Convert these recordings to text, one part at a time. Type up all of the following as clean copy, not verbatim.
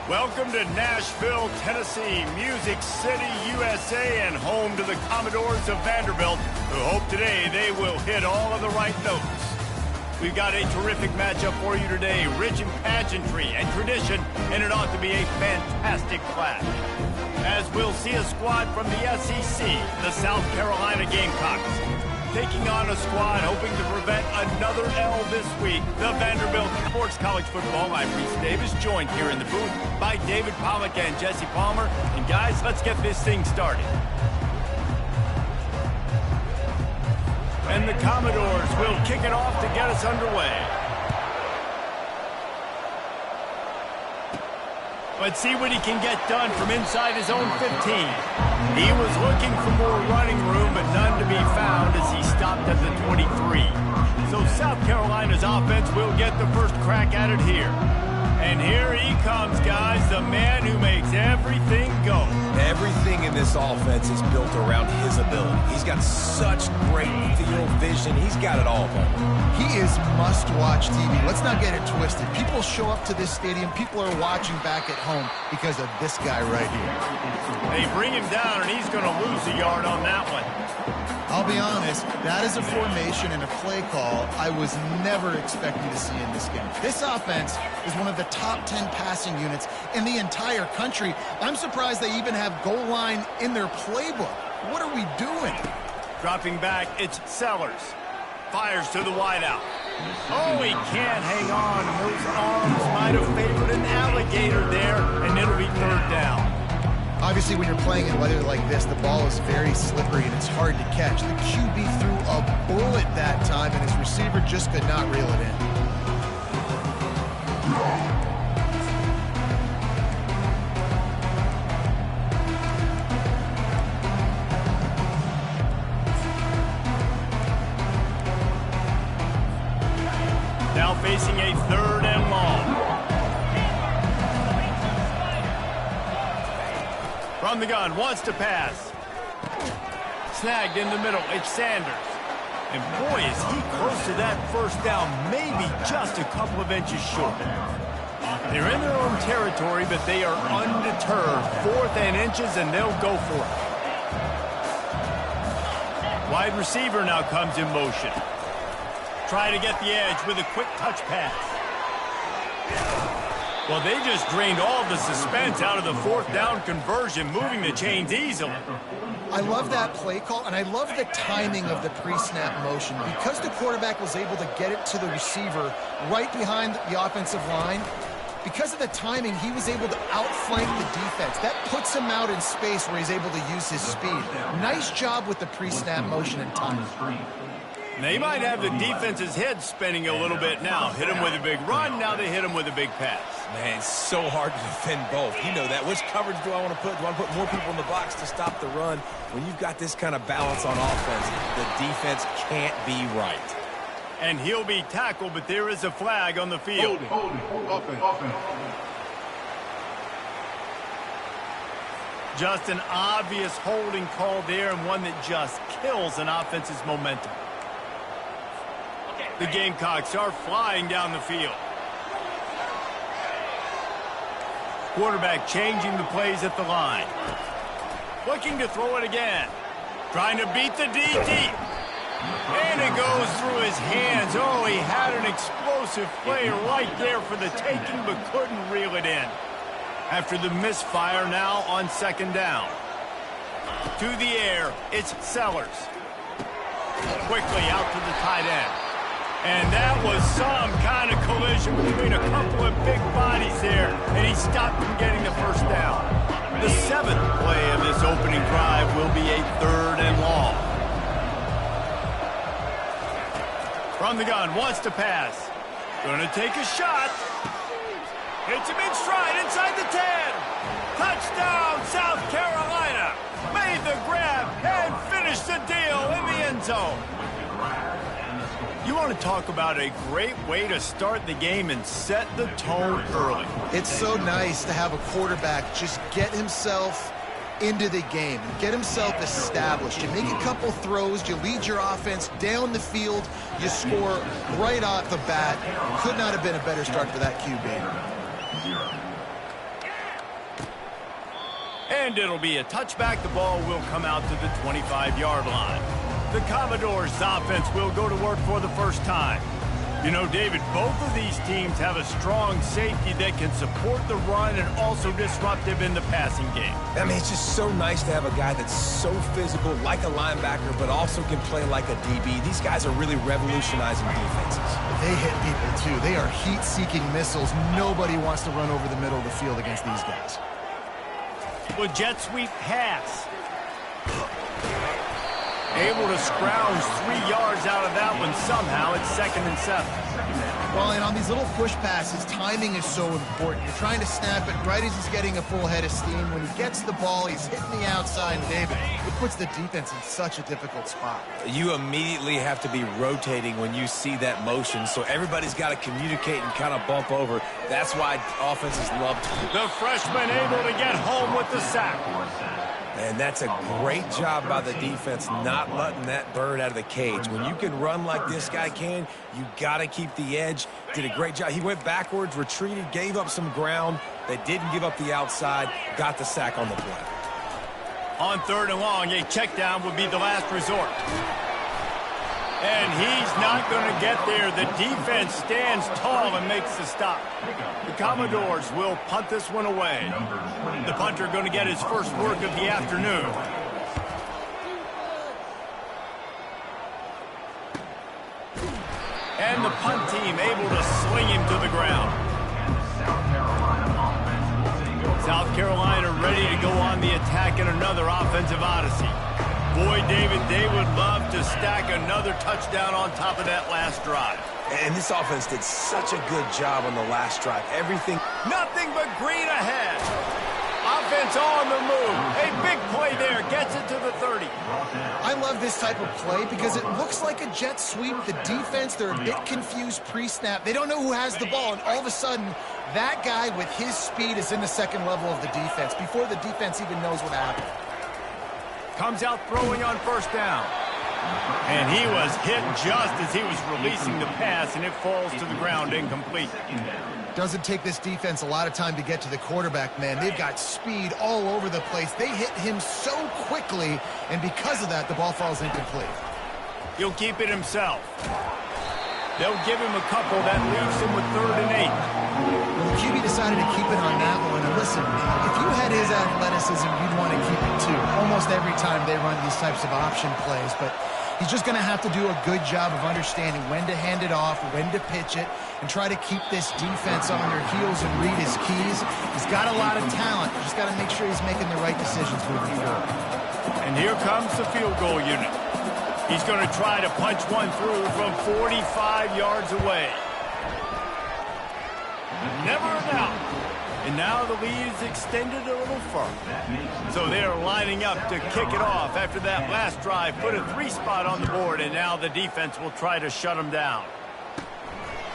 Welcome to Nashville, Tennessee, Music City, USA, and home to the Commodores of Vanderbilt, who hope today they will hit all of the right notes. We've got a terrific matchup for you today, rich in pageantry and tradition, and it ought to be a fantastic clash. As we'll see a squad from the SEC, the South Carolina Gamecocks, taking on a squad hoping to prevent another L this week, the Vanderbilt Sports College Football. I'm Reese Davis, joined here in the booth by David Pollack and Jesse Palmer. And guys, let's get this thing started. And the Commodores will kick it off to get us underway. Let's see what he can get done from inside his own 15. He was looking for more running room, but none to be found as he stopped at the 23. So South Carolina's offense will get the first crack at it here. And here he comes, guys, the man who makes everything go. Everything in this offense is built around his ability. He's got such great field vision. He's got it all, man. He is must-watch TV. Let's not get it twisted. People show up to this stadium. People are watching back at home because of this guy right here. They bring him down, and he's going to lose a yard on that one. I'll be honest, that is a formation and a play call I was never expecting to see in this game. This offense is one of the top 10 passing units in the entire country. I'm surprised they even have goal line in their playbook. What are we doing? Dropping back, it's Sellers. Fires to the wideout. Oh, he can't hang on. Those arms might have favored an alligator there, and it'll be third down. Obviously, when you're playing in weather like this, the ball is very slippery and it's hard to catch. The QB threw a bullet that time, and his receiver just could not reel it in. Now facing a third and long. From the gun, wants to pass. Snagged in the middle, it's Sanders. And boy, is he close to that first down, maybe just a couple of inches short. They're in their own territory, but they are undeterred. 4th and inches, and they'll go for it. Wide receiver now comes in motion. Try to get the edge with a quick touch pass. Well, they just drained all the suspense out of the 4th down conversion, moving the chains easily. I love that play call, and I love the timing of the pre-snap motion. Because the quarterback was able to get it to the receiver right behind the offensive line, because of the timing, he was able to outflank the defense. That puts him out in space where he's able to use his speed. Nice job with the pre-snap motion and timing. They might have the defense's head spinning a little bit now. Hit him with a big run, now they hit him with a big pass. Man, it's so hard to defend both. You know that. Which coverage do I want to put? Do I want to put more people in the box to stop the run? When you've got this kind of balance on offense, the defense can't be right. And he'll be tackled, but there is a flag on the field. Holding. Just an obvious holding call there, and one that just kills an offense's momentum. The Gamecocks are flying down the field. Quarterback changing the plays at the line. Looking to throw it again. Trying to beat the DT. And it goes through his hands. Oh, he had an explosive play right there for the taking, but couldn't reel it in. After the misfire, now on 2nd down. To the air, it's Sellers. Quickly out to the tight end. And that was some kind of collision between a couple of big bodies there, and he stopped from getting the first down. The 7th play of this opening drive will be a 3rd and long. From the gun, wants to pass. Gonna take a shot. Hits him in stride inside the 10. Touchdown, South Carolina. Made the grab and finished the deal in the end zone. You want to talk about a great way to start the game and set the tone early. It's so nice to have a quarterback just get himself into the game, get himself established. You make a couple throws, you lead your offense down the field, you score right off the bat. Could not have been a better start for that QB. And it'll be a touchback. The ball will come out to the 25-yard line. The Commodores' offense will go to work for the first time. You know, David, both of these teams have a strong safety that can support the run and also disruptive in the passing game. I mean, it's just so nice to have a guy that's so physical, like a linebacker, but also can play like a DB. These guys are really revolutionizing defenses. They hit people, too. They are heat-seeking missiles. Nobody wants to run over the middle of the field against these guys. With jet sweep pass. Able to scrounge 3 yards out of that one somehow. It's 2nd and 7. Well, and on these little push passes, timing is so important. You're trying to snap it right as he's getting a full head of steam. When he gets the ball, he's hitting the outside. David, it puts the defense in such a difficult spot. You immediately have to be rotating when you see that motion, so everybody's got to communicate and kind of bump over. That's why offenses love to. The freshman able to get home with the sack. And that's a great job by the defense not letting that bird out of the cage. When you can run like this guy can, you got to keep the edge. Did a great job. He went backwards, retreated, gave up some ground. They didn't give up the outside, got the sack on the play. On 3rd and long, a check down would be the last resort. And he's not going to get there. The defense stands tall and makes the stop. The Commodores will punt this one away. The punter going to get his first work of the afternoon. And the punt team able to sling him to the ground. South Carolina ready to go on the attack in another offensive odyssey. Boy, David, they would love to stack another touchdown on top of that last drive. And this offense did such a good job on the last drive. Everything. Nothing but green ahead. Offense on the move. A big play there. Gets it to the 30. I love this type of play because it looks like a jet sweep. The defense, they're a bit confused pre-snap. They don't know who has the ball, and all of a sudden, that guy with his speed is in the second level of the defense before the defense even knows what happened. Comes out throwing on 1st down. And he was hit just as he was releasing the pass, and it falls to the ground incomplete. Doesn't take this defense a lot of time to get to the quarterback, man. They've got speed all over the place. They hit him so quickly, and because of that, the ball falls incomplete. He'll keep it himself. They'll give him a couple. That leaves him with 3rd and 8. Well, the QB decided to keep it on that one. And listen, if you had his athleticism, you'd want to keep it too. Almost every time they run these types of option plays. But he's just going to have to do a good job of understanding when to hand it off, when to pitch it, and try to keep this defense on their heels and read his keys. He's got a lot of talent. Just got to make sure he's making the right decisions moving forward. And here comes the field goal unit. He's going to try to punch one through from 45 yards away. Never a doubt. And now the lead is extended a little further. So they're lining up to kick it off after that last drive. Put a 3 spot on the board, and now the defense will try to shut them down.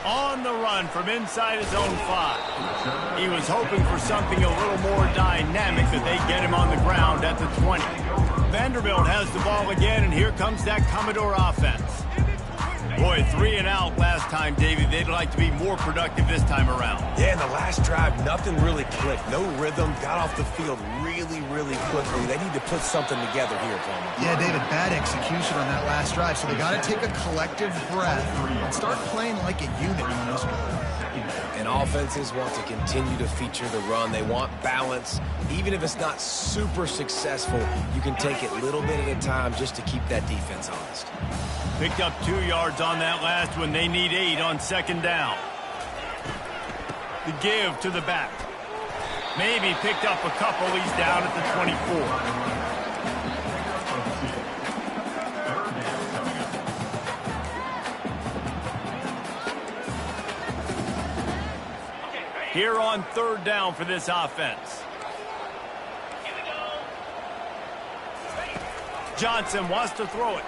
On the run from inside his own 5. He was hoping for something a little more dynamic, that they get him on the ground at the 20. Vanderbilt has the ball again, and here comes that Commodore offense. Boy, 3 and out last time, David. They'd like to be more productive this time around. Yeah, in the last drive, nothing really clicked. No rhythm. Got off the field really, really quickly. They need to put something together here, Palmer. Yeah, David, bad execution on that last drive. So they got to take a collective breath and start playing like a unit on this one. And offenses want to continue to feature the run. They want balance. Even if it's not super successful, you can take it little bit at a time just to keep that defense honest. Picked up 2 yards on that last one. They need 8 on 2nd down. The give to the back. Maybe picked up a couple. He's down at the 24. Here on 3rd down for this offense. Johnson wants to throw it.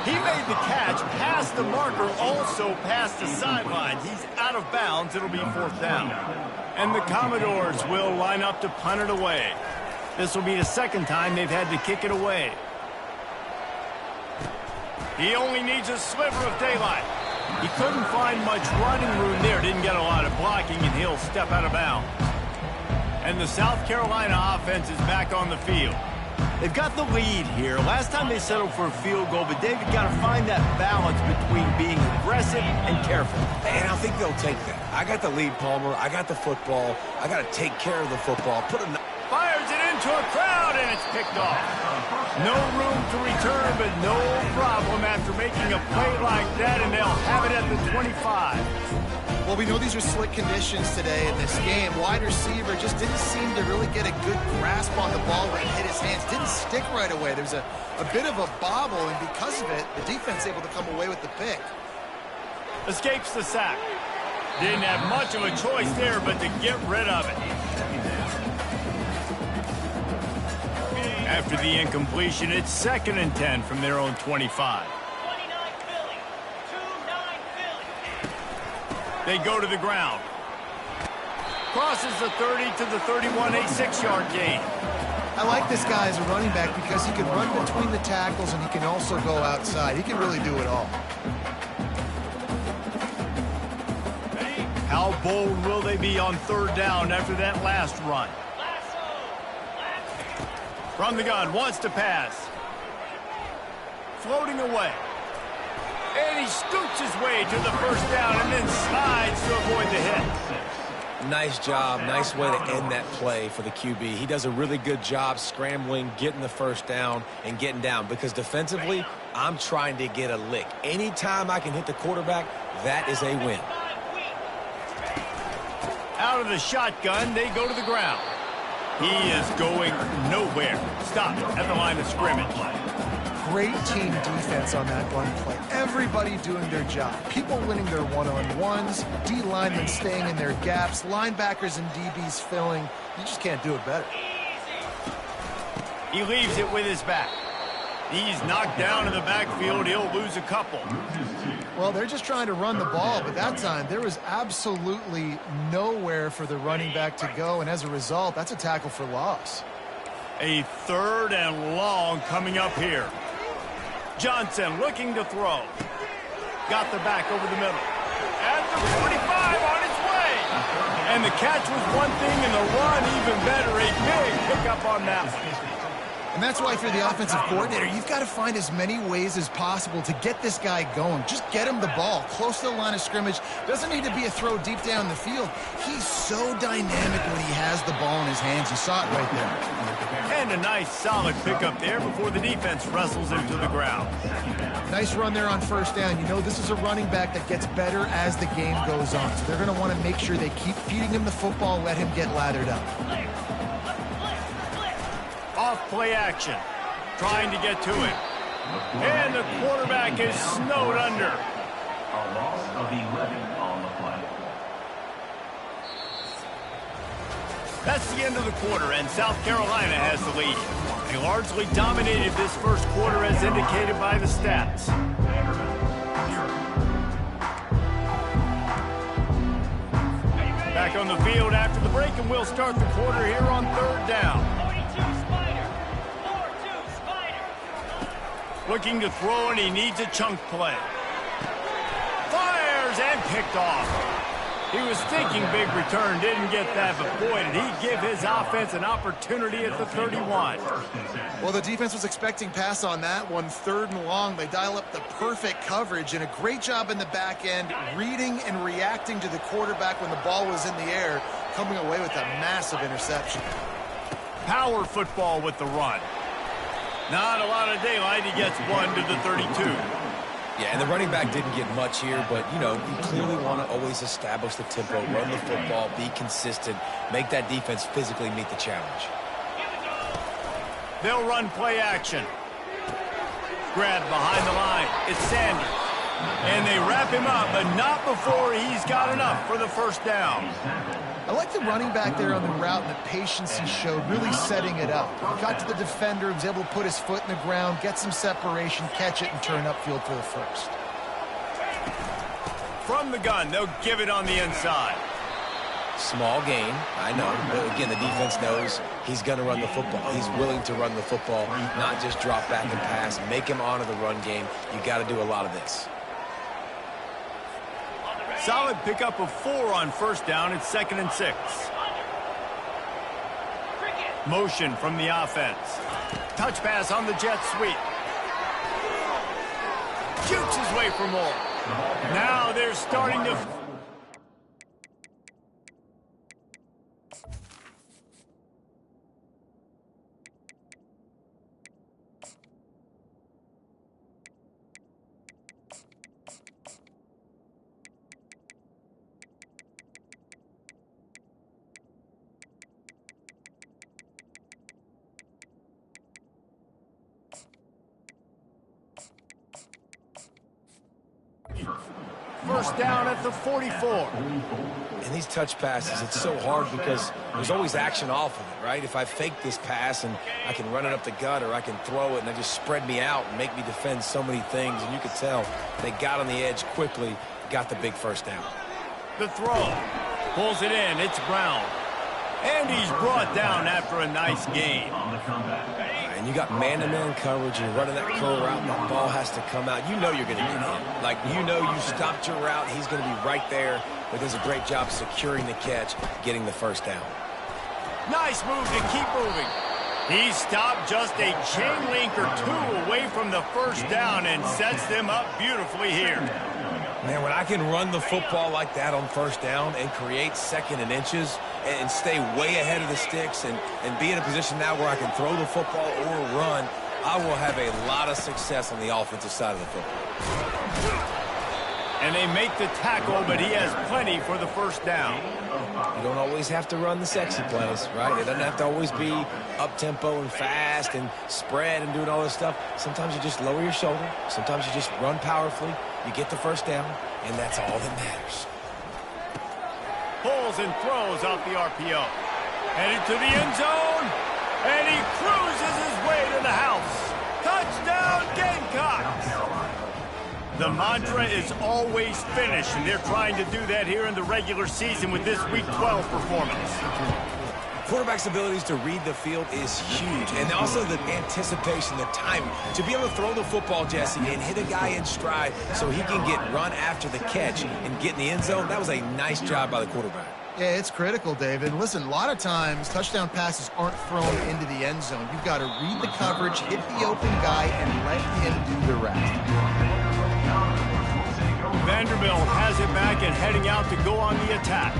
He made the catch, past the marker, also past the sideline. He's out of bounds. It'll be 4th down. And the Commodores will line up to punt it away. This will be the 2nd time they've had to kick it away. He only needs a sliver of daylight. He couldn't find much running room there. Didn't get a lot of blocking, and he'll step out of bounds. And the South Carolina offense is back on the field. They've got the lead here. Last time they settled for a field goal, but David got to find that balance between being aggressive and careful. And I think they'll take that. I got the lead, Palmer. I got the football. I got to take care of the football. Fires it into a crowd, and it's picked off. No room to return, but no problem after making a play like that, and they'll have it at the 25. Well, we know these are slick conditions today in this game. Wide receiver just didn't seem to really get a good grasp on the ball when it hit his hands. Didn't stick right away. There was a bit of a bobble, and because of it, the defense able to come away with the pick. Escapes the sack. Didn't have much of a choice there, but to get rid of it. After the incompletion, it's 2nd and 10 from their own 25. They go to the ground. Crosses the 30 to the 31, a 6-yard gain. I like this guy as a running back because he can run between the tackles and he can also go outside. He can really do it all. How bold will they be on 3rd down after that last run? From the gun, wants to pass. Floating away. And he scoots his way to the 1st down and then slides to avoid the hit. Nice job. Nice way to end that play for the QB. He does a really good job scrambling, getting the 1st down, and getting down. Because defensively, I'm trying to get a lick. Anytime I can hit the quarterback, that is a win. Out of the shotgun, they go to the ground. He is going nowhere. Stopped at the line of scrimmage. Great team defense on that run play. Everybody doing their job. People winning their one-on-ones, D linemen staying in their gaps, linebackers and DBs filling. You just can't do it better. He leaves it with his back. He's knocked down in the backfield. He'll lose a couple. Well, they're just trying to run the ball, but that time there was absolutely nowhere for the running back to go, and as a result, that's a tackle for loss. A 3rd and long coming up here. Johnson looking to throw. Got the back over the middle. At the 45 on its way. And the catch was one thing and the run even better. A big pickup on that one. And that's why, if you're the offensive coordinator, you've got to find as many ways as possible to get this guy going. Just get him the ball close to the line of scrimmage. Doesn't need to be a throw deep down the field. He's so dynamic when he has the ball in his hands. You saw it right there. And a nice solid pickup there before the defense wrestles him to the ground. Nice run there on 1st down. You know, this is a running back that gets better as the game goes on. So they're going to want to make sure they keep feeding him the football, let him get lathered up. Off play action. Trying to get to it. And the quarterback is snowed under. A loss of 11 on the play. That's the end of the quarter, and South Carolina has the lead. They largely dominated this 1st quarter as indicated by the stats. Back on the field after the break, and we'll start the quarter here on 3rd down. Looking to throw, and he needs a chunk play. Fires and picked off. He was thinking big return, didn't get that, but boy, did he give his offense an opportunity at the 31. Well, the defense was expecting pass on that one. 3rd and long, they dial up the perfect coverage, and a great job in the back end, reading and reacting to the quarterback when the ball was in the air, coming away with a massive interception. Power football with the run. Not a lot of daylight. He gets one to the 32. Yeah, and the running back didn't get much here, but, you know, you clearly want to always establish the tempo, run the football, be consistent, make that defense physically meet the challenge. They'll run play action. Grabbed behind the line. It's Sanders. And they wrap him up, but not before he's got enough for the 1st down. I like the running back there on the route and the patience he showed, really setting it up. He got to the defender, was able to put his foot in the ground, get some separation, catch it, and turn upfield for the 1st. From the gun, they'll give it on the inside. Small gain, I know, but again, the defense knows he's going to run the football. He's willing to run the football, not just drop back and pass, make him honor the run game. You got to do a lot of this. Solid pickup of 4 on 1st down. It's 2nd and 6. Motion from the offense. Touch pass on the jet sweep. Shoots his way for more. Now they're starting to... First down at the 44. And these touch passes, it's so hard because there's always action off of it, right? If I fake this pass and I can run it up the gut, or I can throw it and they just spread me out and make me defend so many things. And you could tell they got on the edge quickly, got the big first down. The throw. Pulls it in. It's Brown. And he's brought down after a nice gain. And you got man-to-man coverage, and you're running that curl route, and that ball has to come out. You know you're going to get him. Like, you know you stopped your route, he's going to be right there, but does a great job securing the catch, getting the first down. Nice move to keep moving. He stopped just a chain link or two away from the first down and sets them up beautifully here. Man, when I can run the football like that on first down and create second and inches and stay way ahead of the sticks and be in a position now where I can throw the football or run, I will have a lot of success on the offensive side of the football. And they make the tackle, but he has plenty for the first down. You don't always have to run the sexy plays, right? It doesn't have to always be up-tempo and fast and spread and doing all this stuff. Sometimes you just lower your shoulder. Sometimes you just run powerfully. You get the first down, and that's all that matters. Pulls and throws off the RPO. Headed to the end zone, and he cruises his way to the house. Touchdown, Gamecocks! The mantra is always finish, and they're trying to do that here in the regular season with this Week 12 performance. Quarterback's abilities to read the field is huge, and also the anticipation, the timing. To be able to throw the football, Jesse, and hit a guy in stride so he can get run after the catch and get in the end zone, that was a nice job by the quarterback. Yeah, it's critical, David. Listen, a lot of times touchdown passes aren't thrown into the end zone. You've got to read the coverage, hit the open guy, and let him do the rest. Vanderbilt has it back and heading out to go on the attack.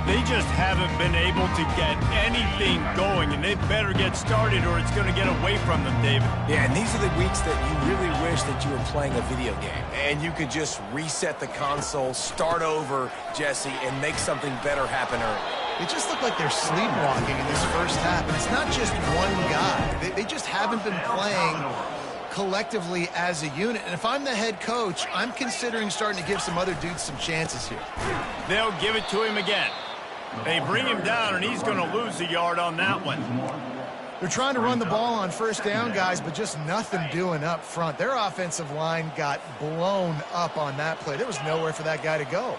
They just haven't been able to get anything going, and they better get started or it's going to get away from them, David. Yeah, and these are the weeks that you really wish that you were playing a video game and you could just reset the console, start over, Jesse, and make something better happen early. It just looked like they're sleepwalking in this first half, and it's not just one guy. They just haven't been playing collectively as a unit. And if I'm the head coach, I'm considering starting to give some other dudes some chances here. They'll give it to him again. They bring him down, and he's going to lose a yard on that one. They're trying to run the ball on first down, guys, but just nothing doing up front. Their offensive line got blown up on that play. There was nowhere for that guy to go.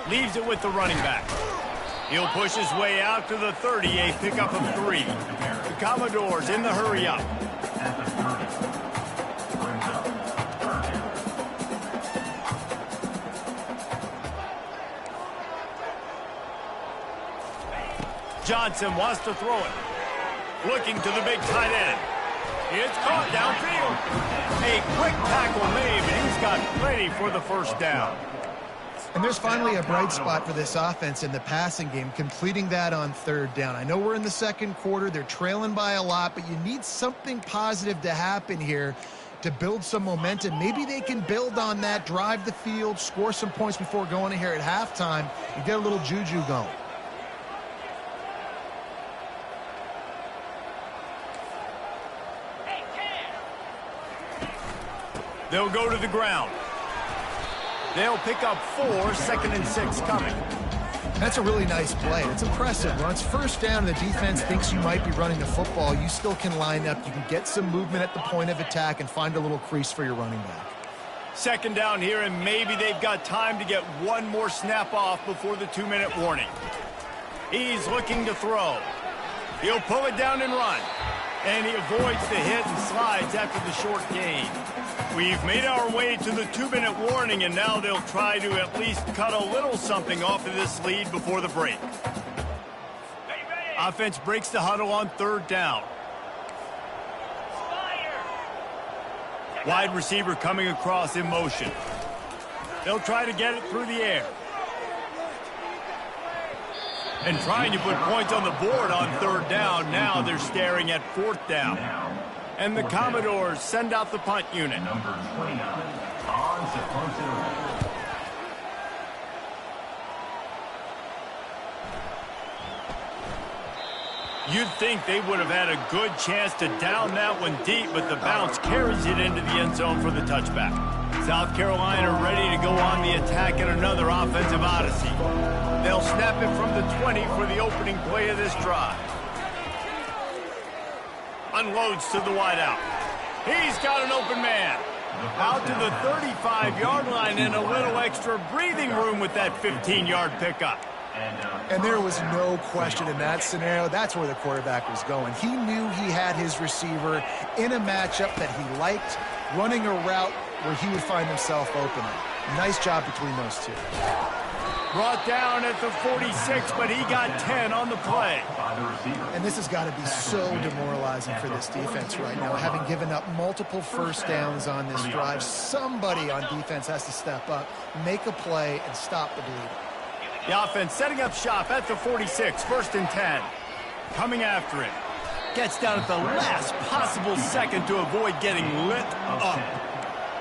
Leaves it with the running back. He'll push his way out to the 30, a pickup of 3. The Commodores in the hurry-up. Johnson wants to throw it. Looking to the big tight end. It's caught downfield. A quick tackle made, but he's got plenty for the first down. And there's finally a bright spot for this offense in the passing game, completing that on third down. I know we're in the second quarter. They're trailing by a lot, but you need something positive to happen here to build some momentum. Maybe they can build on that, drive the field, score some points before going in here at halftime, and get a little juju going. They'll go to the ground. They'll pick up 4, 2nd and 6 coming. That's a really nice play. It's impressive. When it's first down and the defense thinks you might be running the football, you still can line up. You can get some movement at the point of attack and find a little crease for your running back. 2nd down here, and maybe they've got time to get one more snap off before the 2-minute warning. He's looking to throw. He'll pull it down and run. And he avoids the hit and slides after the short gain. We've made our way to the 2-minute warning, and now they'll try to at least cut a little something off of this lead before the break. Offense breaks the huddle on 3rd down. Wide receiver coming across in motion. They'll try to get it through the air. And trying to put points on the board on 3rd down. Now they're staring at 4th down. And the Commodores send out the punt unit. Number 29 on to punt it away. You'd think they would have had a good chance to down that one deep, but the bounce carries it into the end zone for the touchback. South Carolina ready to go on the attack in another offensive odyssey. They'll snap it from the 20 for the opening play of this drive. Unloads to the wideout. He's got an open man. Out to the 35-yard line and a little extra breathing room with that 15-yard pickup. And there was no question in that scenario. That's where the quarterback was going. He knew he had his receiver in a matchup that he liked, running a route where he would find himself open. Nice job between those two. Brought down at the 46, but he got 10 on the play. And this has got to be so demoralizing for this defense right now. Having given up multiple first downs on this drive, somebody on defense has to step up, make a play, and stop the bleeding. The offense setting up shop at the 46, 1st and 10. Coming after it. Gets down at the last possible second to avoid getting lit up.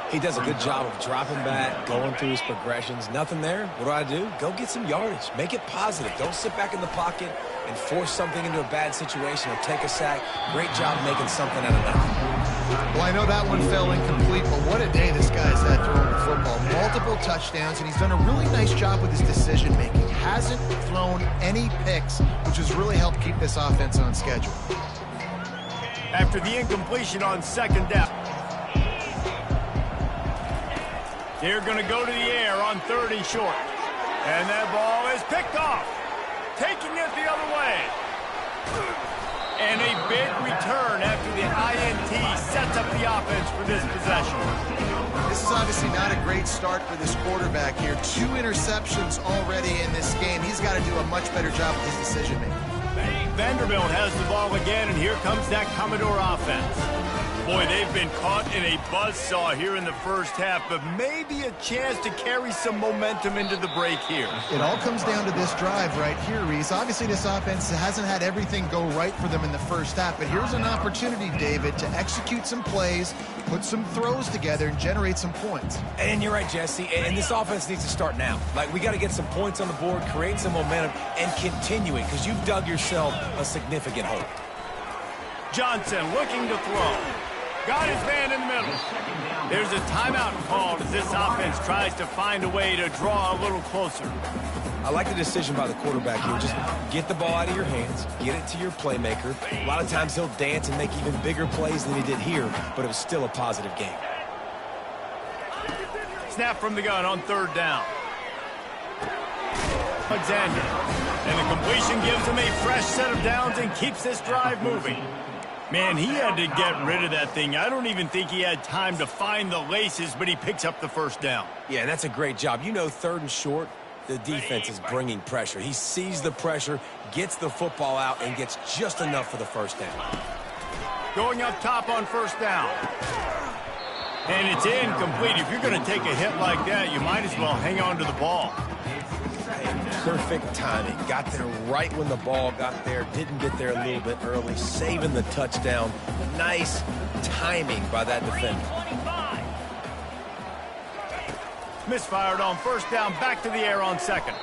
He does a good job of dropping back, going through his progressions. Nothing there. What do? Go get some yardage. Make it positive. Don't sit back in the pocket and force something into a bad situation or take a sack. Great job making something out of nothing. Well, I know that one fell incomplete, but what a day this guy's had throwing the football. Multiple touchdowns, and he's done a really nice job with his decision-making. Hasn't thrown any picks, which has really helped keep this offense on schedule. After the incompletion on 2nd down. They're going to go to the air on 3rd and short. And that ball is picked off. Taking it the other way. And a big return after the INT sets up the offense for this possession. This is obviously not a great start for this quarterback here. 2 interceptions already in this game. He's got to do a much better job with his decision-making. Vanderbilt has the ball again, and here comes that Commodore offense. Boy, they've been caught in a buzzsaw here in the first half, but maybe a chance to carry some momentum into the break here. It all comes down to this drive right here, Reese. Obviously, this offense hasn't had everything go right for them in the first half, but here's an opportunity, David, to execute some plays, put some throws together, and generate some points. And you're right, Jesse, and this offense needs to start now. Like, we got to get some points on the board, create some momentum, and continue it, because you've dug yourself a significant hole. Johnson looking to throw. Got his man in the middle. There's a timeout called as this offense tries to find a way to draw a little closer. I like the decision by the quarterback here. Just get the ball out of your hands, get it to your playmaker. A lot of times he'll dance and make even bigger plays than he did here, but it was still a positive game. Snap from the gun on 3rd down. Alexander. And the completion gives him a fresh set of downs and keeps this drive moving. Man, he had to get rid of that thing. I don't even think he had time to find the laces, but he picks up the 1st down. Yeah, that's a great job. You know, 3rd and short, the defense is bringing pressure. He sees the pressure, gets the football out, and gets just enough for the 1st down. Going up top on 1st down. And it's incomplete. If you're going to take a hit like that, you might as well hang on to the ball. Perfect timing. Got there right when the ball got there. Didn't get there a little bit early. Saving the touchdown. Nice timing by that defender. Misfired on 1st down. Back to the air on 2nd.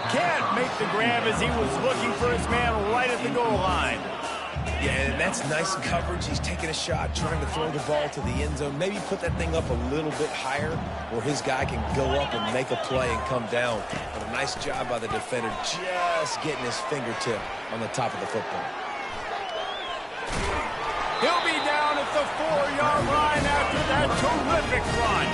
Can't make the grab as he was looking for his man right at the goal line. Yeah, and that's nice coverage. He's taking a shot, trying to throw the ball to the end zone. Maybe put that thing up a little bit higher where his guy can go up and make a play and come down. But a nice job by the defender just getting his fingertip on the top of the football. He'll be down at the 4-yard line after that terrific run.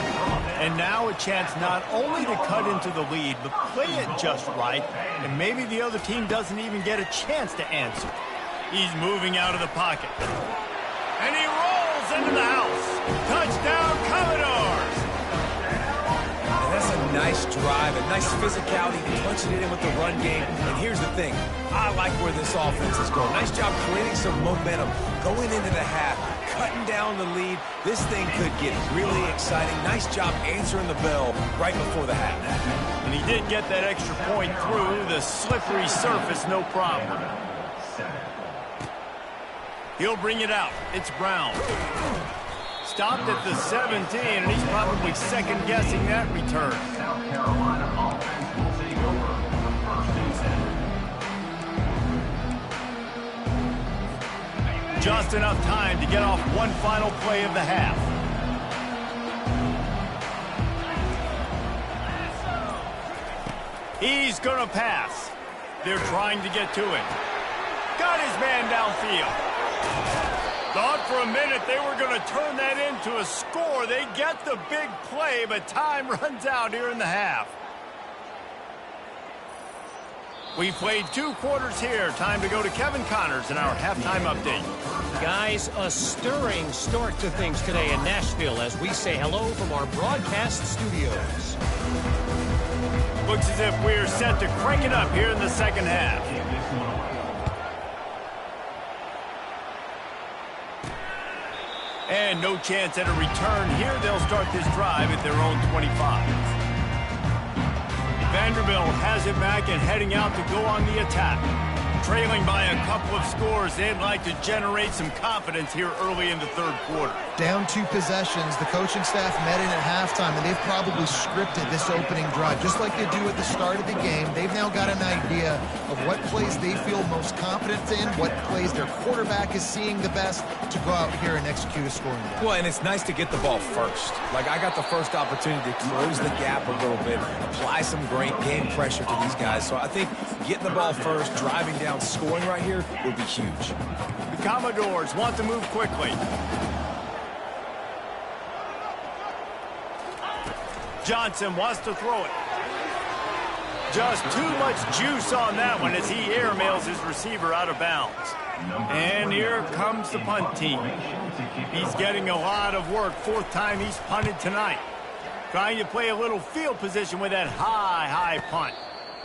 And now a chance not only to cut into the lead, but play it just right. And maybe the other team doesn't even get a chance to answer. He's moving out of the pocket. And he rolls into the house. Touchdown, Commodores! And that's a nice drive, a nice physicality, punching it in with the run game. And here's the thing, I like where this offense is going. Nice job creating some momentum, going into the half, cutting down the lead. This thing could get really exciting. Nice job answering the bell right before the half. And he did get that extra point through the slippery surface, no problem. He'll bring it out. It's Brown. Stopped at the 17, and he's probably second-guessing that return. South Carolina offense will take over first and 10. Just enough time to get off one final play of the half. He's going to pass. They're trying to get to it. Got his man downfield. Thought for a minute they were going to turn that into a score. They get the big play, but time runs out here in the half. We played 2 quarters here. Time to go to Kevin Connors in our halftime update. Guys, a stirring start to things today in Nashville as we say hello from our broadcast studios. Looks as if we're set to crank it up here in the second half. And no chance at a return here. They'll start this drive at their own 25. Vanderbilt has it back and heading out to go on the attack. Trailing by a couple of scores, they'd like to generate some confidence here early in the third quarter. Down 2 possessions, the coaching staff met in at halftime, and they've probably scripted this opening drive. Just like they do at the start of the game, they've now got an idea of what plays they feel most confident in, what plays their quarterback is seeing the best to go out here and execute a scoring drive. Well, and it's nice to get the ball first. Like, I got the first opportunity to close the gap a little bit, apply some great game pressure to these guys. So I think getting the ball first, driving down, scoring right here would be huge. The Commodores want to move quickly. Johnson wants to throw it. Just too much juice on that one as he airmails his receiver out of bounds. And here comes the punt team. He's getting a lot of work. 4th time he's punted tonight. Trying to play a little field position with that high punt.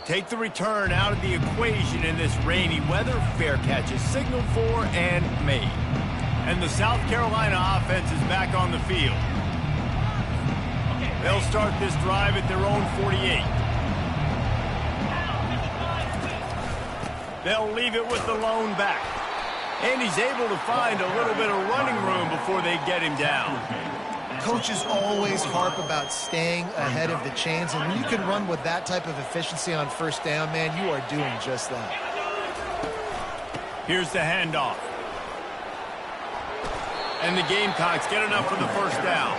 Take the return out of the equation in this rainy weather. Fair catch is signaled for and made. And the South Carolina offense is back on the field. They'll start this drive at their own 48. They'll leave it with the lone back. And he's able to find a little bit of running room before they get him down. Coaches always harp about staying ahead of the chains, and when you can run with that type of efficiency on first down, man, you are doing just that. Here's the handoff. And the Gamecocks get enough for the first down.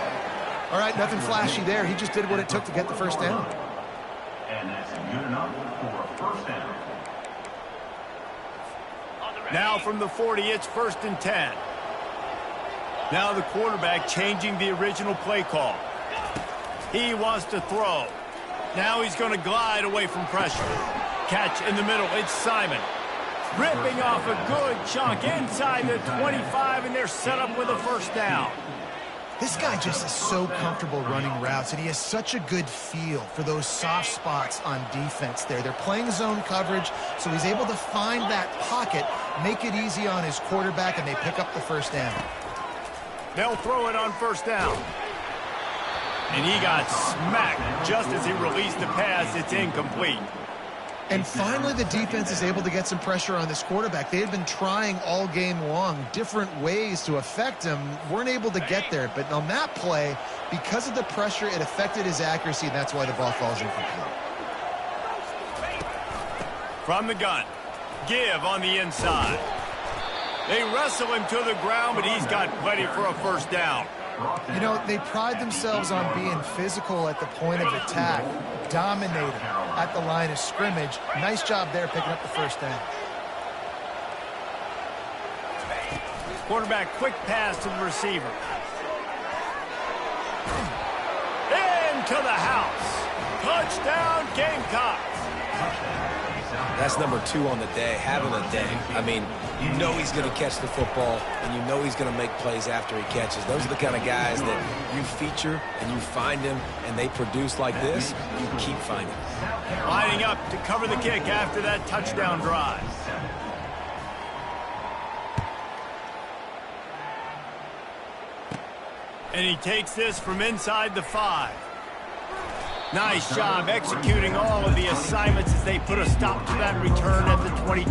All right, nothing flashy there. He just did what it took to get the first down. And that's good enough for a first down. Now from the 40, it's 1st and 10. Now the quarterback changing the original play call. He wants to throw. Now he's going to glide away from pressure. Catch in the middle. It's Simon. Ripping off a good chunk inside the 25, and they're set up with a first down. This guy just is so comfortable running routes, and he has such a good feel for those soft spots on defense there. They're playing zone coverage, so he's able to find that pocket, make it easy on his quarterback, and they pick up the first down. They'll throw it on first down. And he got smacked just as he released the pass. It's incomplete. And finally, the defense is able to get some pressure on this quarterback. They had been trying all game long different ways to affect him. Weren't able to get there. But on that play, because of the pressure, it affected his accuracy, and that's why the ball falls incomplete. From the gun. Give on the inside. They wrestle him to the ground, but he's got plenty for a first down. You know, they pride themselves on being physical at the point of attack, dominating at the line of scrimmage. Nice job there picking up the first down. Quarterback quick pass to the receiver. Into the house. Touchdown Gamecocks. That's number 2 on the day, having a day. I mean, you know he's going to catch the football, and you know he's going to make plays after he catches. Those are the kind of guys that you feature and you find them, and they produce like this, you keep finding them. Lining up to cover the kick after that touchdown drive. And he takes this from inside the 5. Nice job executing all of the assignments as they put a stop to that return at the 22.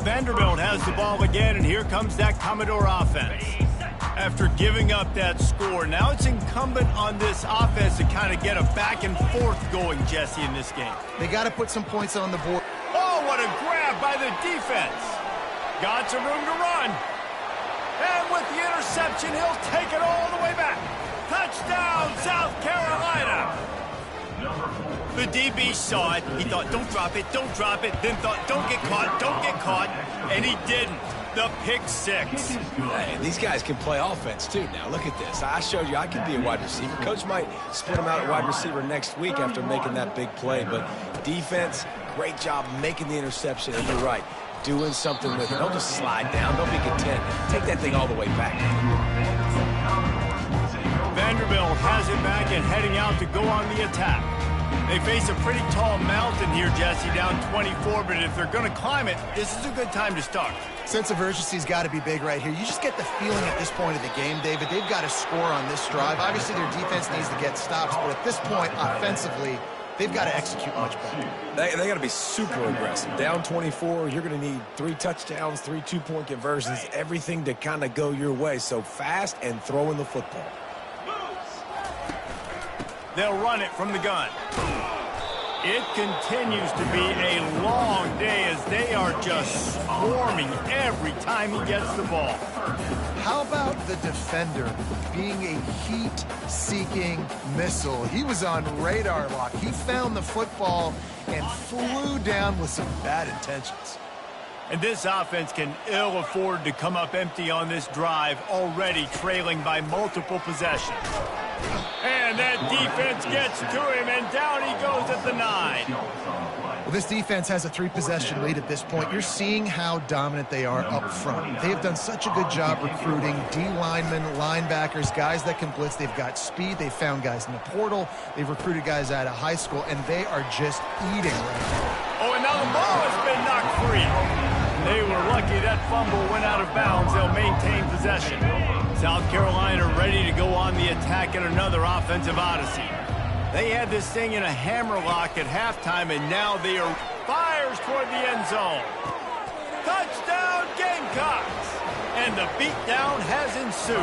Vanderbilt has the ball again, and here comes that Commodore offense. After giving up that score, now it's incumbent on this offense to kind of get a back and forth going, Jesse, in this game. They got to put some points on the board. Oh, what a grab by the defense. Got some room to run. And with the interception, he'll take it all the way back. Touchdown, South Carolina. The DB saw it. He thought, don't drop it, don't drop it. Then thought, don't get caught. And he didn't. The pick 6. Hey, these guys can play offense, too. Now, look at this. I showed you I can be a wide receiver. Coach might split him out at wide receiver next week after making that big play. But defense, great job making the interception. And you're right, doing something with it. Don't just slide down. Don't be content. Take that thing all the way back. Vanderbilt has it back and heading out to go on the attack. They face a pretty tall mountain here, Jesse, down 24, but if they're going to climb it, this is a good time to start. Sense of urgency's got to be big right here. You just get the feeling at this point of the game, David, they've got to score on this drive. Obviously, their defense needs to get stops, but at this point, offensively, they've got to execute much better. They got to be super aggressive. Down 24, you're going to need 3 touchdowns, 3 2-point conversions, everything to kind of go your way. So fast and throwing the football. They'll run it from the gun. It continues to be a long day as they are just swarming every time he gets the ball. How about the defender being a heat-seeking missile? He was on radar lock. He found the football and flew down with some bad intentions. And this offense can ill afford to come up empty on this drive, already trailing by multiple possessions. And that defense gets to him, and down he goes at the 9. Well, this defense has a 3-possession lead at this point. You're seeing how dominant they are up front. They have done such a good job recruiting D-linemen, linebackers, guys that can blitz. They've got speed. They've found guys in the portal. They've recruited guys out of high school, and they are just eating right now. Oh, and now the ball has been knocked free. They were lucky that fumble went out of bounds. They'll maintain possession. South Carolina ready to go on the attack in another offensive odyssey. They had this thing in a hammerlock at halftime, and now they are fires toward the end zone. Touchdown, Gamecocks! And the beatdown has ensued.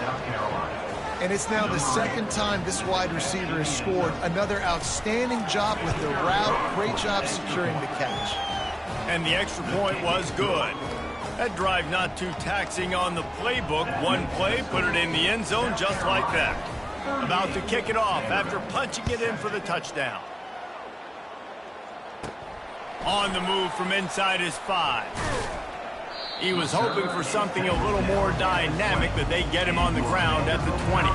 South Carolina. And it's now the second time this wide receiver has scored. Another outstanding job with the route. Great job securing the catch. And the extra point was good. That drive not too taxing on the playbook. One play, put it in the end zone just like that. About to kick it off after punching it in for the touchdown. On the move from inside his 5. He was hoping for something a little more dynamic, but they get him on the ground at the 20.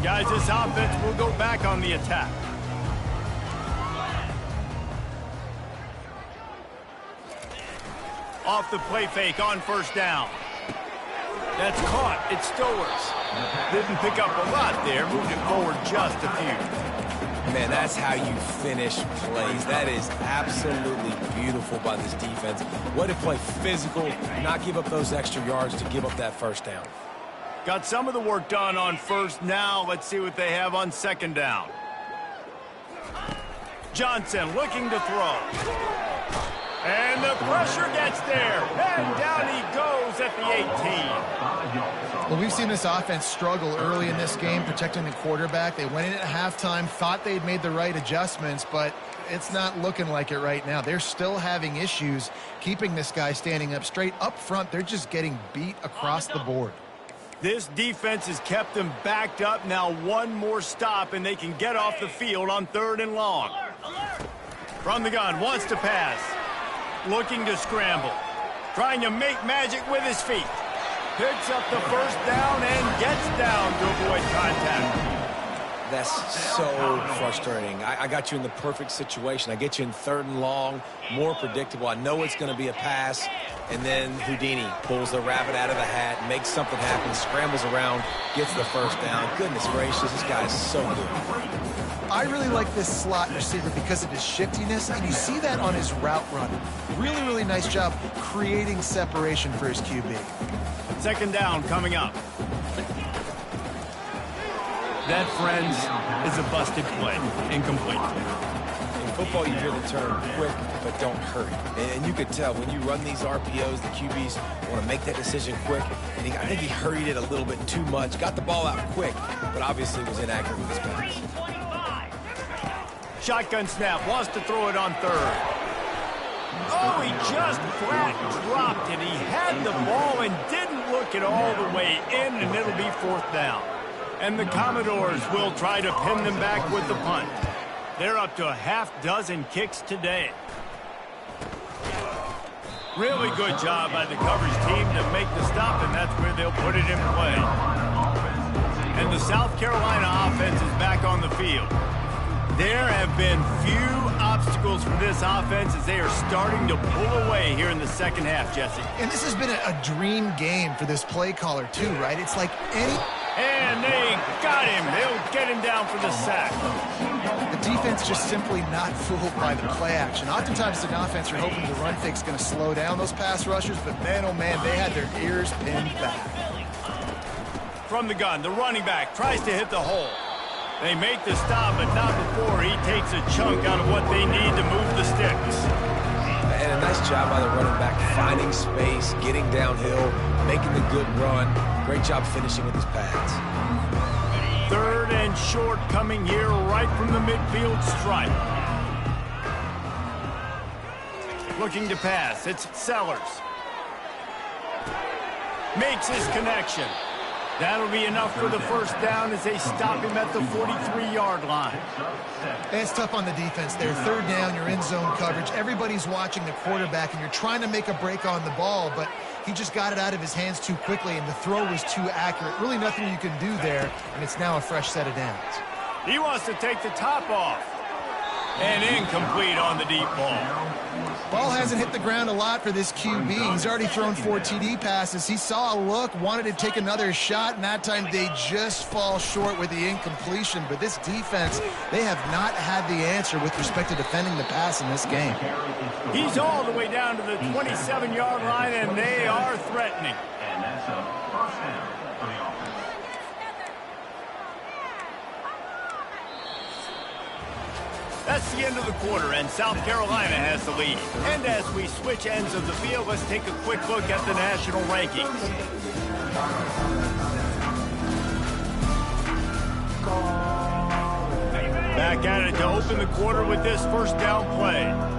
Guys, this offense will go back on the attack. Off the play fake on first down. That's caught. It's Stowers. Didn't pick up a lot there. Moved it forward just a few. Man, that's how you finish plays. That is absolutely beautiful by this defense. Way to play physical, not give up those extra yards to give up that first down. Got some of the work done on first. Now let's see what they have on second down. Johnson looking to throw. And the pressure gets there. And down he goes at the 18. Well, we've seen this offense struggle early in this game, protecting the quarterback. They went in at halftime, thought they'd made the right adjustments, but it's not looking like it right now. They're still having issues keeping this guy standing up straight. Up front, they're just getting beat across the board. This defense has kept them backed up. Now one more stop, and they can get off the field on 3rd and long. From the gun, wants to pass. Looking to scramble. Trying to make magic with his feet. Picks up the first down and gets down to avoid contact. That's so frustrating. I got you in the perfect situation. I get you in 3rd and long, more predictable. I know it's going to be a pass, and then Houdini pulls the rabbit out of the hat, makes something happen, scrambles around, gets the first down. Goodness gracious, this guy is so good. I really like this slot receiver because of his shiftiness, and you see that on his route running. Really, really nice job creating separation for his QB. 2nd down coming up. That, friends, is a busted play. Incomplete. In football, you hear the term quick, but don't hurry. And you could tell when you run these RPOs, the QBs want to make that decision quick. And I think he hurried it a little bit too much. Got the ball out quick, but obviously was inaccurate with his pass. Shotgun snap, wants to throw it on 3rd. Oh, he just flat dropped it. He had the ball and didn't look it all the way in, and it'll be 4th down. And the Commodores will try to pin them back with the punt. They're up to a half-dozen kicks today. Really good job by the coverage team to make the stop, and that's where they'll put it in play. And the South Carolina offense is back on the field. There have been few obstacles for this offense as they are starting to pull away here in the 2nd half, Jesse. And this has been a dream game for this play caller, too, right? It's like any... And they got him. They'll get him down for the sack. The defense just simply not fooled by the play action. Oftentimes, an offense, you're hoping the run fake's going to slow down those pass rushers, but man, oh man, they had their ears pinned back. From the gun, the running back tries to hit the hole. They make the stop, but not before he takes a chunk out of what they need to move the sticks. And a nice job by the running back, finding space, getting downhill, making the good run. Great job finishing with his pads. 3rd and short coming here right from the midfield stripe. Looking to pass. It's Sellers. Makes his connection. That'll be enough for the 1st down as they stop him at the 43-yard line. It's tough on the defense there. 3rd down, you're in zone coverage. Everybody's watching the quarterback, and you're trying to make a break on the ball, but he just got it out of his hands too quickly, and the throw was too accurate. Really nothing you can do there, and it's now a fresh set of downs. He wants to take the top off. And incomplete on the deep ball. Ball hasn't hit the ground a lot for this QB. He's already thrown 4 TD passes. He saw a look, wanted to take another shot, and that time they just fall short with the incompletion. But this defense, they have not had the answer with respect to defending the pass in this game. He's all the way down to the 27-yard line, and they are threatening. And that's a 1st down for the offense. That's the end of the quarter, and South Carolina has the lead. And as we switch ends of the field, let's take a quick look at the national rankings. Back at it to open the quarter with this 1st down play.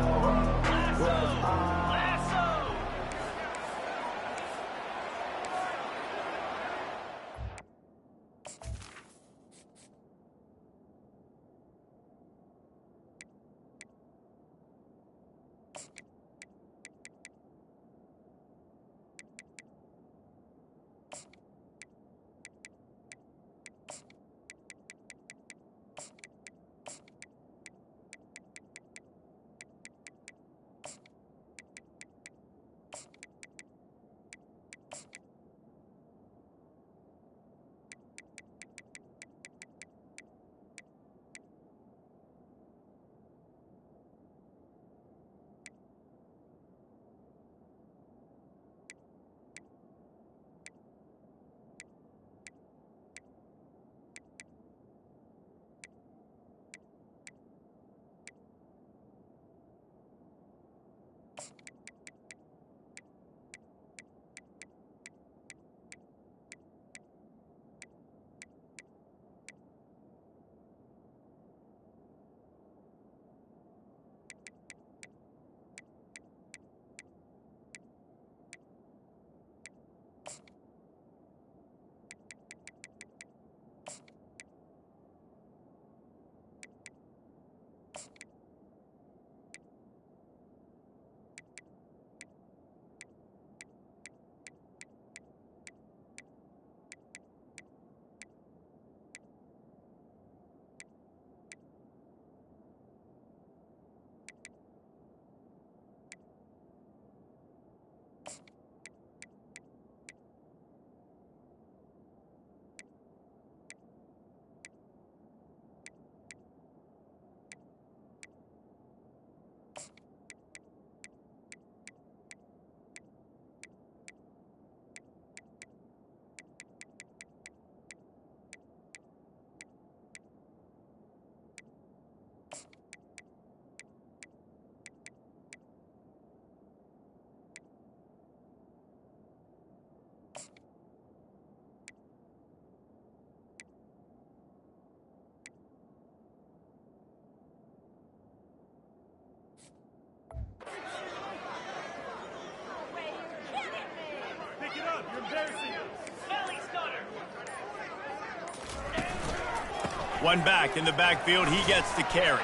One back in the backfield, he gets the carry.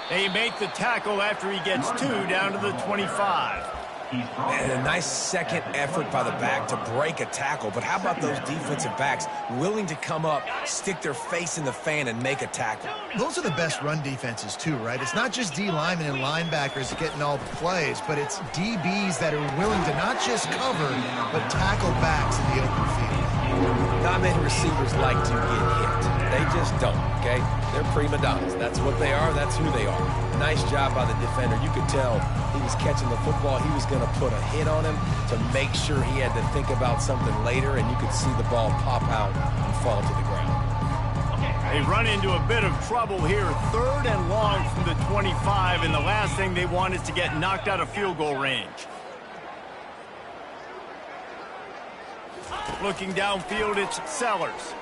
They make the tackle after he gets 2 down to the 25. And a nice second effort by the back to break a tackle. But how about those defensive backs willing to come up, stick their face in the fan, and make a tackle? Those are the best run defenses, too, right? It's not just D linemen and linebackers getting all the plays, but it's DBs that are willing to not just cover, but tackle backs in the open field. Not many receivers like to get hit. They just don't, okay? They're prima donnas. That's what they are. That's who they are. Nice job by the defender. You could tell he was catching the football. He was going to put a hit on him to make sure he had to think about something later, and you could see the ball pop out and fall to the ground. They run into a bit of trouble here. 3rd and long from the 25, and the last thing they want is to get knocked out of field goal range. Looking downfield, it's Sellers.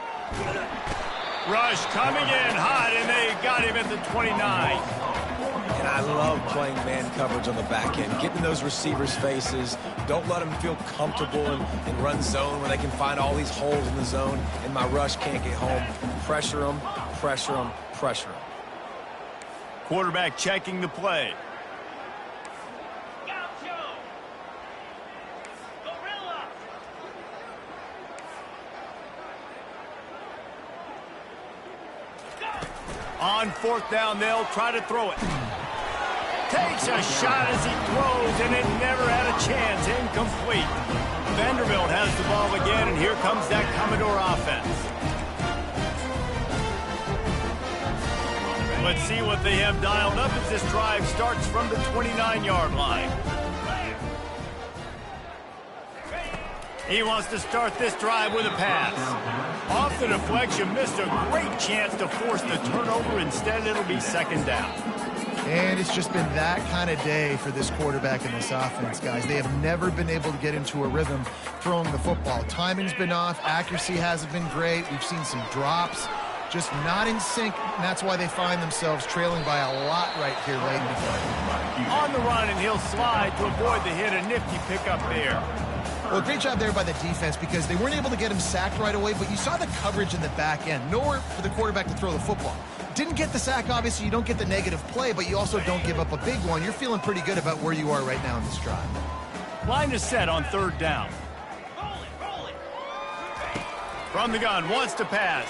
Rush coming in hot, and they got him at the 29. And I love playing man coverage on the back end, getting those receivers' faces. Don't let them feel comfortable and run zone where they can find all these holes in the zone, and my rush can't get home. Pressure them, pressure them, pressure them. Quarterback checking the play. On 4th down, they'll try to throw it. Takes a shot as he throws, and it never had a chance. Incomplete. Vanderbilt has the ball again, and here comes that Commodore offense. Let's see what they have dialed up as this drive starts from the 29-yard line. He wants to start this drive with a pass. Off the deflection, missed a great chance to force the turnover. Instead, it'll be 2nd down. And it's just been that kind of day for this quarterback and this offense, guys. They have never been able to get into a rhythm throwing the football. Timing's been off. Accuracy hasn't been great. We've seen some drops. Just not in sync, and that's why they find themselves trailing by a lot right here late in the game. On the run, and he'll slide to avoid the hit. A nifty pickup there. Well, great job there by the defense because they weren't able to get him sacked right away, but you saw the coverage in the back end. Nowhere for the quarterback to throw the football. Didn't get the sack, obviously. You don't get the negative play, but you also don't give up a big one. You're feeling pretty good about where you are right now in this drive. Line is set on 3rd down. From the gun, wants to pass.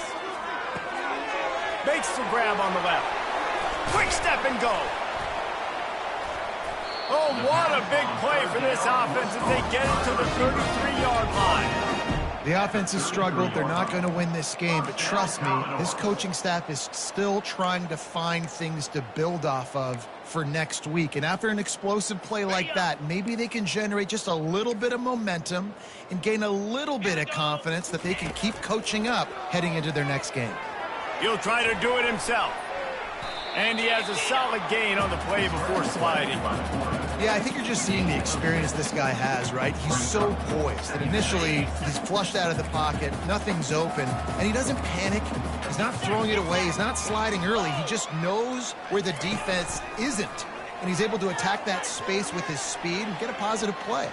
Makes the grab on the left. Quick step and go. Oh, what a big play for this offense as they get it to the 33-yard line. The offense has struggled. They're not going to win this game, but trust me, this coaching staff is still trying to find things to build off of for next week. And after an explosive play like that, maybe they can generate just a little bit of momentum and gain a little bit of confidence that they can keep coaching up heading into their next game. He'll try to do it himself. And he has a solid gain on the play before sliding. Yeah, I think you're just seeing the experience this guy has, right? He's so poised that initially he's flushed out of the pocket, nothing's open, and he doesn't panic. He's not throwing it away. He's not sliding early. He just knows where the defense isn't, and he's able to attack that space with his speed and get a positive play.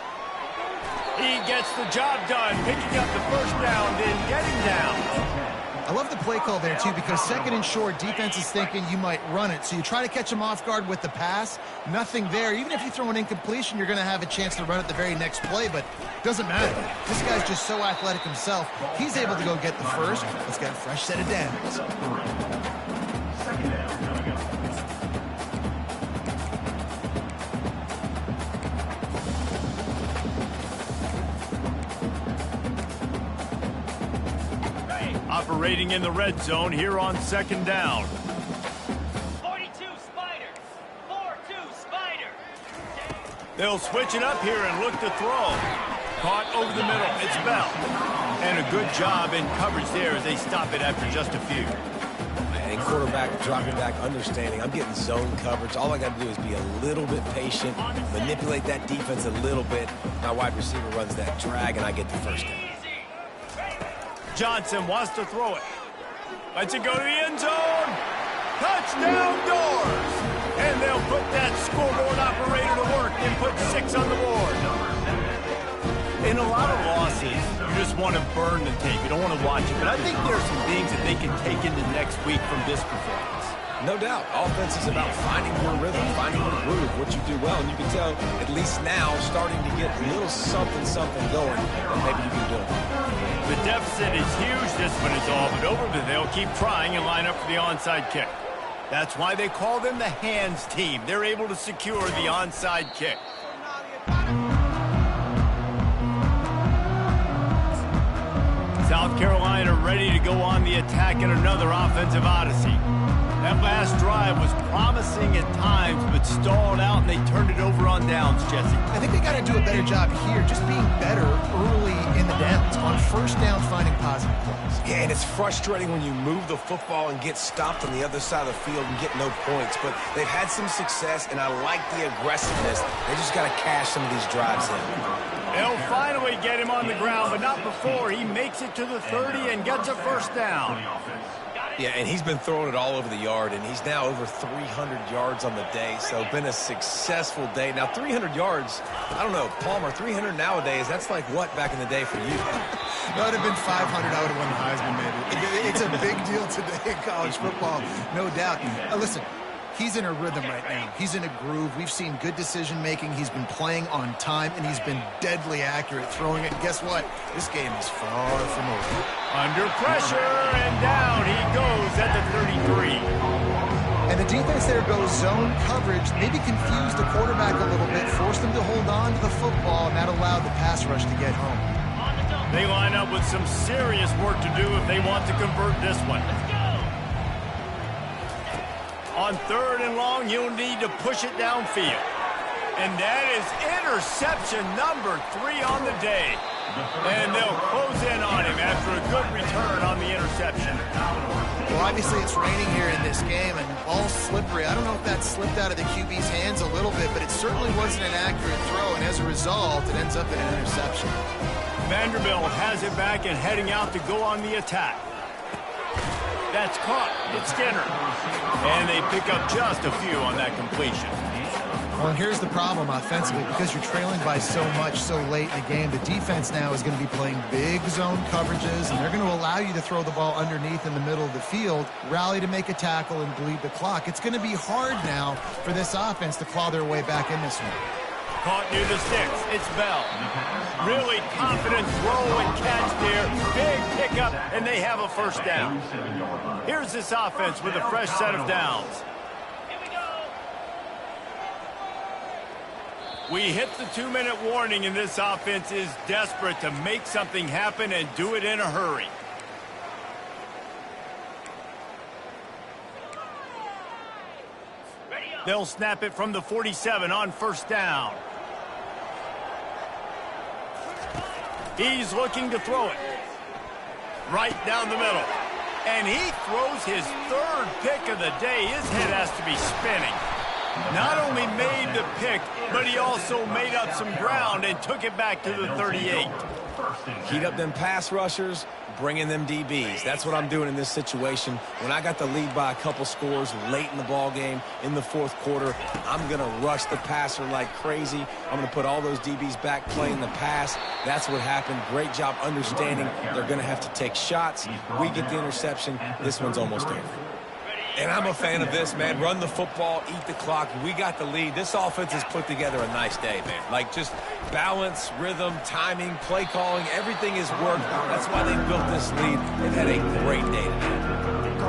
He gets the job done, picking up the 1st down, then getting down. I love the play call there, too, because 2nd and short, defense is thinking you might run it. So you try to catch him off guard with the pass. Nothing there. Even if you throw an incompletion, you're going to have a chance to run it the very next play, but it doesn't matter. This guy's just so athletic himself. He's able to go get the 1st. Let's get a fresh set of downs. Operating in the red zone here on 2nd down. 42 Spider. 4-2 Spider. They'll switch it up here and look to throw. Caught over the middle. It's Bell. And a good job in coverage there as they stop it after just a few. And quarterback dropping back, understanding I'm getting zone coverage. All I got to do is be a little bit patient, manipulate that defense a little bit. My wide receiver runs that drag, and I get the 1st down. Johnson wants to throw it. Lets it go to the end zone. Touchdown Doors. And they'll put that scoreboard operator to work and put 6 on the board. In a lot of losses, practices, you just want to burn the tape. You don't want to watch it. But I think there are some things that they can take into next week from this performance. No doubt. Offense is about finding your rhythm, finding your groove, what you do well. And you can tell, at least now, starting to get a little something going that maybe you can do. The deficit is huge. This one is all but over, but they'll keep trying and line up for the onside kick. That's why they call them the hands team. They're able to secure the onside kick. South Carolina ready to go on the attack in another offensive odyssey. That last drive was promising at times, but stalled out, and they turned it over on downs, Jesse. I think they got to do a better job here, just being better early in the downs, on first down, finding positive plays. Yeah, and it's frustrating when you move the football and get stopped on the other side of the field and get no points. But they've had some success, and I like the aggressiveness. They just got to cash some of these drives in. They'll finally get him on the ground, but not before he makes it to the 30 and gets a first down. Yeah, and he's been throwing it all over the yard, and he's now over 300 yards on the day, so been a successful day. Now, 300 yards, I don't know, Palmer, 300 nowadays, that's like what back in the day for you? That would have been 500. I would have won the Heisman, maybe. It's a big deal today in college football, no doubt. Listen, he's in a rhythm right now. He's in a groove. We've seen good decision-making. He's been playing on time, and he's been deadly accurate throwing it. And guess what? This game is far from over. Under pressure, and down he goes at the 33. And the defense there goes zone coverage, maybe confused the quarterback a little bit, forced him to hold on to the football, and that allowed the pass rush to get home. They line up with some serious work to do if they want to convert this one. On 3rd and long, you'll need to push it downfield. And that is interception number 3 on the day. And they'll close in on him after a good return on the interception. Well, obviously it's raining here in this game, and ball's slippery. I don't know if that slipped out of the QB's hands a little bit, but it certainly wasn't an accurate throw, and as a result, it ends up in an interception. Vanderbilt has it back and heading out to go on the attack. That's caught. It's Skinner. And they pick up just a few on that completion. Well, here's the problem offensively. Because you're trailing by so much so late in the game, the defense now is going to be playing big zone coverages, and they're going to allow you to throw the ball underneath in the middle of the field, rally to make a tackle, and bleed the clock. It's going to be hard now for this offense to claw their way back in this one. Caught near the sticks. It's Bell. Really confident throw and catch there. Big pickup, and they have a first down. Here's this offense with a fresh set of downs. We hit the 2-minute warning, and this offense is desperate to make something happen and do it in a hurry. They'll snap it from the 47 on first down. He's looking to throw it. Right down the middle. And he throws his 3rd pick of the day. His head has to be spinning. Not only made the pick, but he also made up some ground and took it back to the 38. Heat up them pass rushers, bring in them DBs. That's what I'm doing in this situation. When I got the lead by a couple scores late in the ball game in the 4th quarter, I'm going to rush the passer like crazy. I'm going to put all those DBs back playing the pass. That's what happened. Great job understanding they're going to have to take shots. We get the interception. This one's almost over. And I'm a fan of this, man. Run the football, eat the clock. We got the lead. This offense has put together a nice day, man. Like, just balance, rhythm, timing, play calling, everything has worked. That's why they built this lead. They've had a great day today.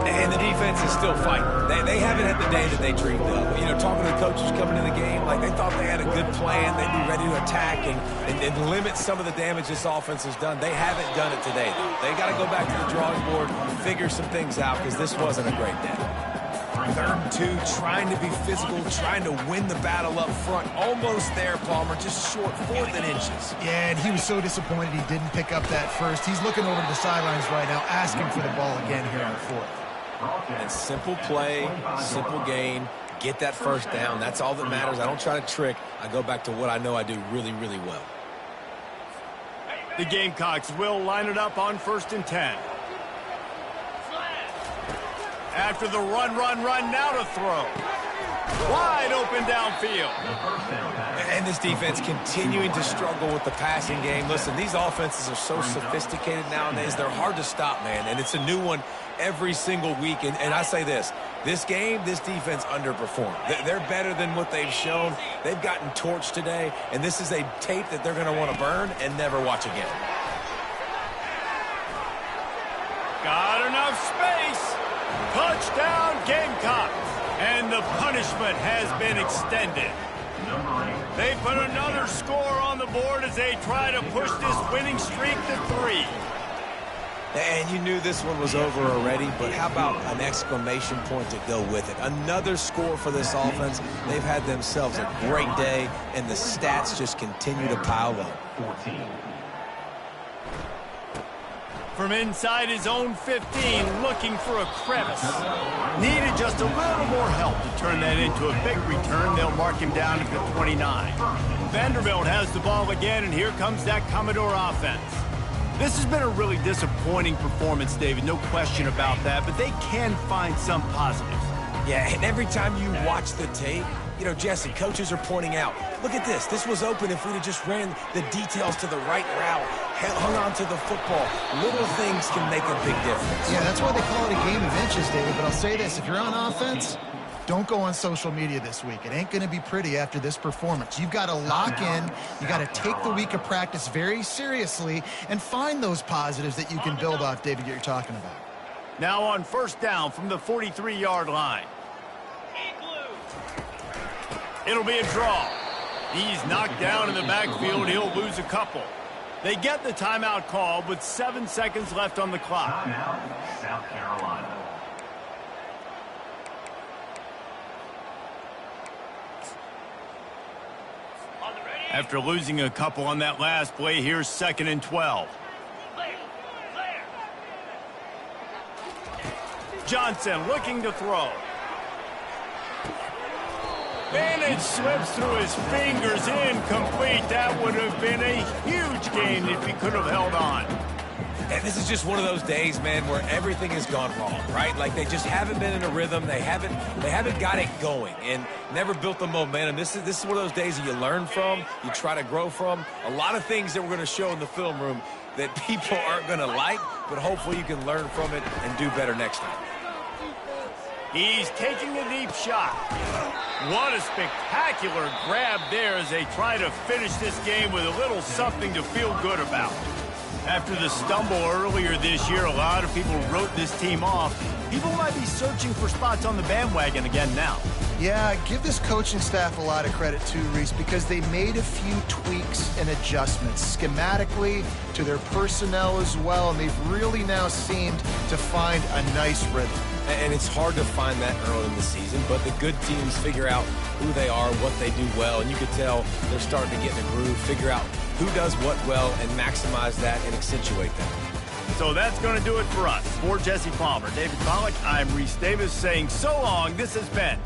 And the defense is still fighting. They haven't had the day that they dreamed of. You know, talking to the coaches coming in the game, like, they thought they had a good plan. They'd be ready to attack and limit some of the damage this offense has done. They haven't done it today, though. They got to go back to the drawing board, figure some things out, because this wasn't a great day. 3rd and 2, trying to be physical, trying to win the battle up front. Almost there, Palmer, just short, 4th and inches. Yeah, and he was so disappointed he didn't pick up that first. He's looking over to the sidelines right now, asking for the ball again here on the 4th. And simple play, simple gain, get that first down. That's all that matters. I don't try to trick. I go back to what I know I do really, really well. The Gamecocks will line it up on 1st and 10. After the run, now to throw. Wide open downfield. And this defense continuing to struggle with the passing game. Listen, these offenses are so sophisticated nowadays. They're hard to stop, man. And it's a new one every single week. And I say this game, this defense underperformed. They're better than what they've shown. They've gotten torched today. And this is a tape that they're going to want to burn and never watch again. Got enough space. Touchdown, Gamecocks. And the punishment has been extended. They put another score on the board as they try to push this winning streak to 3. And you knew this one was over already, but how about an exclamation point to go with it? Another score for this offense. They've had themselves a great day, and the stats just continue to pile up. 14. From inside his own 15, looking for a crevice. Needed just a little more help to turn that into a big return. They'll mark him down at the 29. Vanderbilt has the ball again, and here comes that Commodore offense. This has been a really disappointing performance, David, no question about that, but they can find some positives. Yeah, and every time you watch the tape, you know, Jesse, coaches are pointing out, look at this. This was open if we'd have just ran the details to the right route, hung on to the football. Little things can make a big difference. Yeah, that's why they call it a game of inches, David. But I'll say this, if you're on offense, don't go on social media this week. It ain't going to be pretty after this performance. You've got to lock in. You got to take the week of practice very seriously and find those positives that you can build off, David, that you're talking about. Now on first down from the 43-yard line. It'll be a draw. He's knocked down in the backfield. He'll lose a couple. They get the timeout called with 7 seconds left on the clock. Timeout, South Carolina. After losing a couple on that last play, here's 2nd and 12. Johnson looking to throw. And it slips through his fingers, incomplete. That would have been a huge gain if he could have held on. And this is just one of those days, man, where everything has gone wrong, right? Like they just haven't been in a rhythm. They haven't got it going and never built the momentum. This is one of those days that you learn from, you try to grow from. A lot of things that we're going to show in the film room that people aren't going to like, but hopefully you can learn from it and do better next time. He's taking a deep shot. What a spectacular grab there as they try to finish this game with a little something to feel good about. After the stumble earlier this year, a lot of people wrote this team off. People might be searching for spots on the bandwagon again now. Yeah, give this coaching staff a lot of credit too, Reese, because they made a few tweaks and adjustments schematically to their personnel as well, and they've really now seemed to find a nice rhythm. And it's hard to find that early in the season, but the good teams figure out who they are, what they do well, and you can tell they're starting to get in a groove, figure out who does what well, and maximize that and accentuate that. So that's going to do it for us. For Jesse Palmer, David Pollack, I'm Reese Davis saying so long. This has been